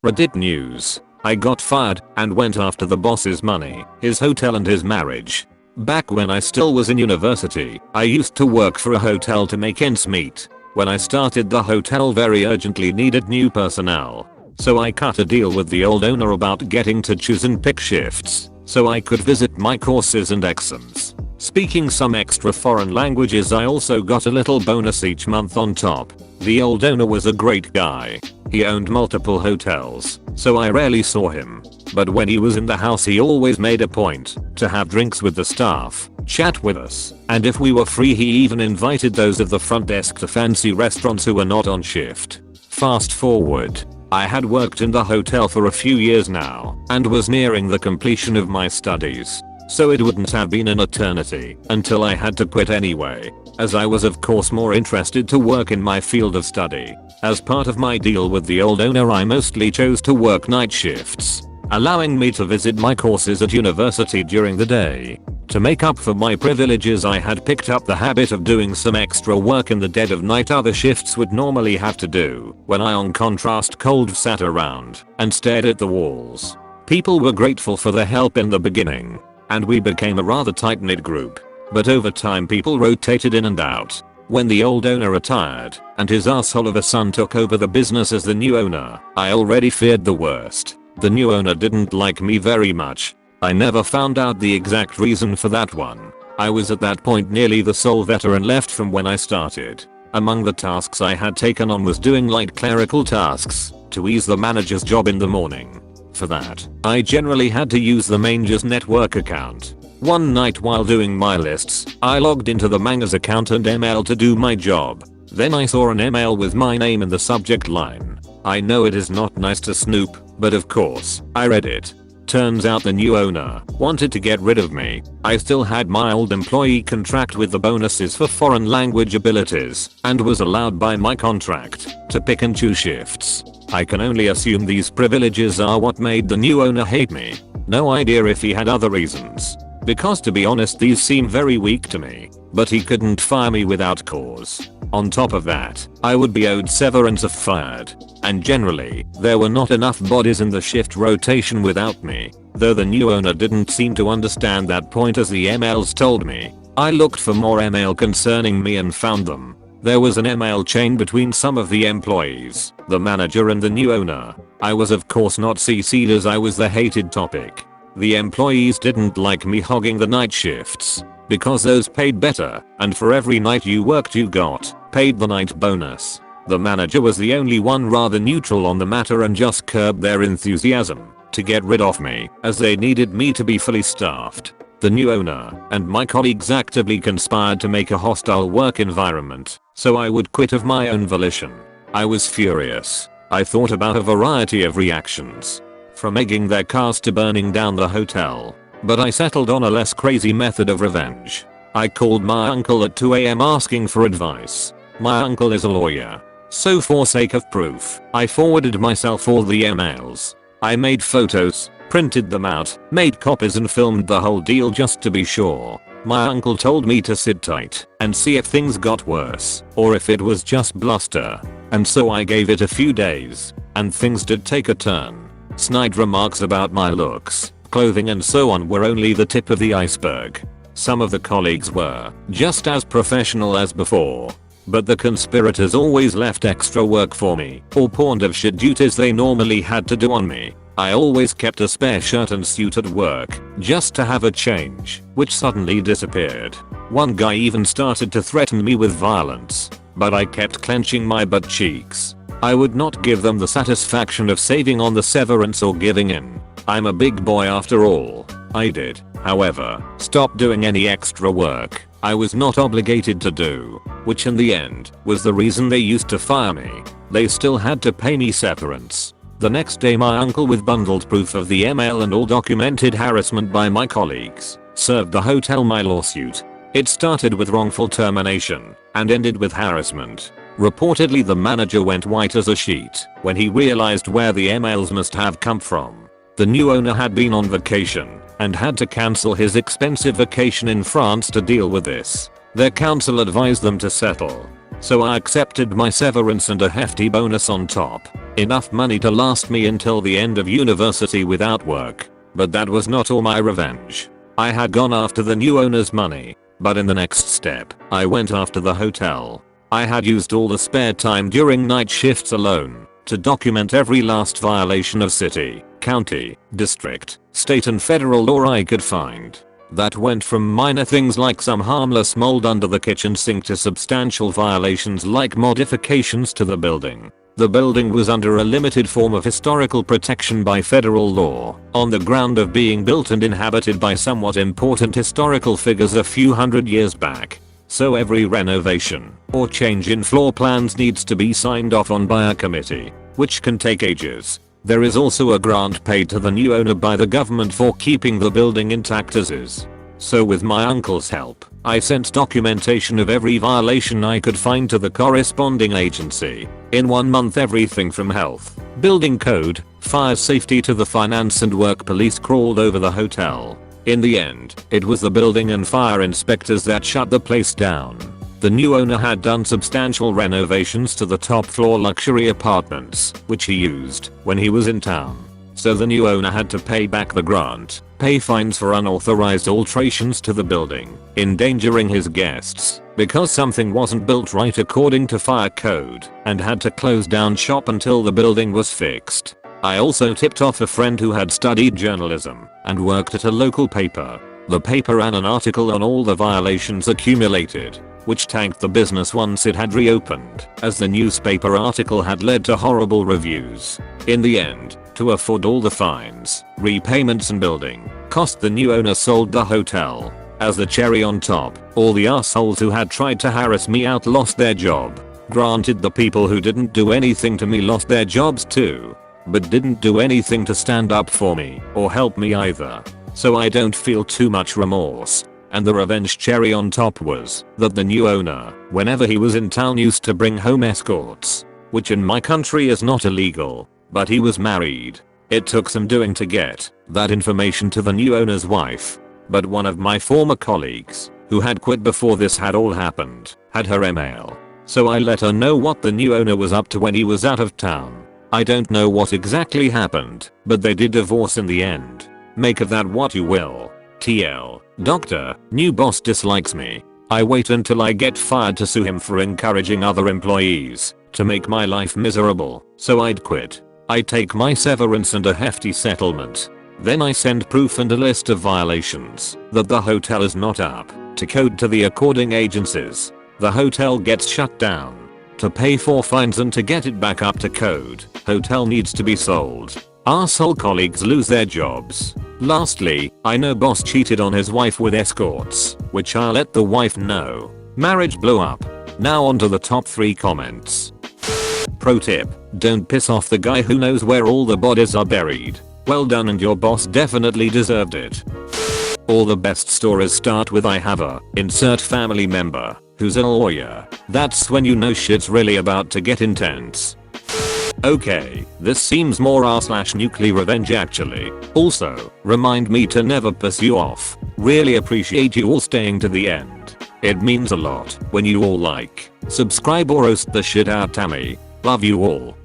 Reddit news. I got fired and went after the boss's money, his hotel and his marriage. Back when I still was in university, I used to work for a hotel to make ends meet. When I started, the hotel very urgently needed new personnel. So I cut a deal with the old owner about getting to choose and pick shifts, so I could visit my courses and exams. Speaking some extra foreign languages, I also got a little bonus each month on top. The old owner was a great guy. He owned multiple hotels, so I rarely saw him. But when he was in the house, he always made a point to have drinks with the staff, chat with us, and if we were free, he even invited those of the front desk to fancy restaurants who were not on shift. Fast forward. I had worked in the hotel for a few years now and was nearing the completion of my studies. So it wouldn't have been an eternity until I had to quit anyway, as I was of course more interested to work in my field of study. As part of my deal with the old owner, I mostly chose to work night shifts, allowing me to visit my courses at university during the day. To make up for my privileges, I had picked up the habit of doing some extra work in the dead of night other shifts would normally have to do, when I on contrast cold sat around and stared at the walls. People were grateful for the help in the beginning, and we became a rather tight-knit group. But over time people rotated in and out. When the old owner retired and his asshole of a son took over the business as the new owner, I already feared the worst. The new owner didn't like me very much. I never found out the exact reason for that one. I was at that point nearly the sole veteran left from when I started. Among the tasks I had taken on was doing light clerical tasks to ease the manager's job in the morning. For that, I generally had to use the manager's network account. One night while doing my lists, I logged into the manga's account and ML to do my job. Then I saw an email with my name in the subject line. I know it is not nice to snoop, but of course, I read it. Turns out the new owner wanted to get rid of me. I still had my old employee contract with the bonuses for foreign language abilities and was allowed by my contract to pick and choose shifts. I can only assume these privileges are what made the new owner hate me. No idea if he had other reasons, because to be honest these seem very weak to me. But he couldn't fire me without cause. On top of that, I would be owed severance if fired. And generally, there were not enough bodies in the shift rotation without me, though the new owner didn't seem to understand that point, as the MLs told me. I looked for more ML concerning me and found them. There was an ML chain between some of the employees, the manager and the new owner. I was of course not CC'd as I was the hated topic. The employees didn't like me hogging the night shifts, because those paid better, and for every night you worked you got paid the night bonus. The manager was the only one rather neutral on the matter and just curbed their enthusiasm to get rid of me, as they needed me to be fully staffed. The new owner and my colleagues actively conspired to make a hostile work environment, so I would quit of my own volition. I was furious. I thought about a variety of reactions, from egging their cars to burning down the hotel. But I settled on a less crazy method of revenge. I called my uncle at 2 AM asking for advice. My uncle is a lawyer, so for sake of proof, I forwarded myself all the emails. I made photos, printed them out, made copies and filmed the whole deal just to be sure. My uncle told me to sit tight and see if things got worse or if it was just bluster. And so I gave it a few days, and things did take a turn. Snide remarks about my looks, clothing and so on were only the tip of the iceberg. Some of the colleagues were just as professional as before, but the conspirators always left extra work for me or pawned off shit duties they normally had to do on me. I always kept a spare shirt and suit at work just to have a change, which suddenly disappeared. One guy even started to threaten me with violence, but I kept clenching my butt cheeks. I would not give them the satisfaction of saving on the severance or giving in. I'm a big boy after all. I did, however, stop doing any extra work I was not obligated to do, which in the end was the reason they used to fire me. They still had to pay me severance. The next day my uncle, with bundled proof of the ML and all documented harassment by my colleagues, served the hotel my lawsuit. It started with wrongful termination and ended with harassment. Reportedly the manager went white as a sheet when he realized where the MLs must have come from. The new owner had been on vacation and had to cancel his expensive vacation in France to deal with this. Their counsel advised them to settle. so I accepted my severance and a hefty bonus on top. Enough money to last me until the end of university without work. But that was not all my revenge. I had gone after the new owner's money, but in the next step, I went after the hotel. I had used all the spare time during night shifts alone to document every last violation of city, county, district, state and federal law I could find. That went from minor things like some harmless mold under the kitchen sink to substantial violations like modifications to the building. The building was under a limited form of historical protection by federal law, on the ground of being built and inhabited by somewhat important historical figures a few hundred years back. So every renovation or change in floor plans needs to be signed off on by a committee, which can take ages. There is also a grant paid to the new owner by the government for keeping the building intact as is. So with my uncle's help, I sent documentation of every violation I could find to the corresponding agency. In 1 month everything from health, building code, fire safety to the finance and work police crawled over the hotel. In the end, it was the building and fire inspectors that shut the place down. The new owner had done substantial renovations to the top floor luxury apartments, which he used when he was in town. So the new owner had to pay back the grant, pay fines for unauthorized alterations to the building, endangering his guests, because something wasn't built right according to fire code, and had to close down shop until the building was fixed. I also tipped off a friend who had studied journalism and worked at a local paper. The paper ran an article on all the violations accumulated, which tanked the business once it had reopened, as the newspaper article had led to horrible reviews. In the end, to afford all the fines, repayments and building cost, the new owner sold the hotel. As the cherry on top, all the assholes who had tried to harass me out lost their job. Granted, the people who didn't do anything to me lost their jobs too, but didn't do anything to stand up for me or help me either. So I don't feel too much remorse. And the revenge cherry on top was that the new owner, whenever he was in town, used to bring home escorts, which in my country is not illegal, but he was married. It took some doing to get that information to the new owner's wife, but one of my former colleagues, who had quit before this had all happened, had her email. So I let her know what the new owner was up to when he was out of town. I don't know what exactly happened, but they did divorce in the end. Make of that what you will. TL. Doctor, new boss dislikes me. I wait until I get fired to sue him for encouraging other employees to make my life miserable, so I'd quit. I take my severance and a hefty settlement. Then I send proof and a list of violations that the hotel is not up to code to the according agencies. The hotel gets shut down. To pay for fines and to get it back up to code, hotel needs to be sold. Arsehole colleagues lose their jobs. Lastly, I know boss cheated on his wife with escorts, which I'll let the wife know. Marriage blew up. Now on to the top 3 comments. Pro tip, don't piss off the guy who knows where all the bodies are buried. Well done, and your boss definitely deserved it. All the best stories start with I have a insert family member who's a lawyer. That's when you know shit's really about to get intense. Okay, this seems more r/NuclearRevenge actually. Also, remind me to never piss you off. Really appreciate you all staying to the end. It means a lot when you all like, subscribe or roast the shit out Tammy. Love you all.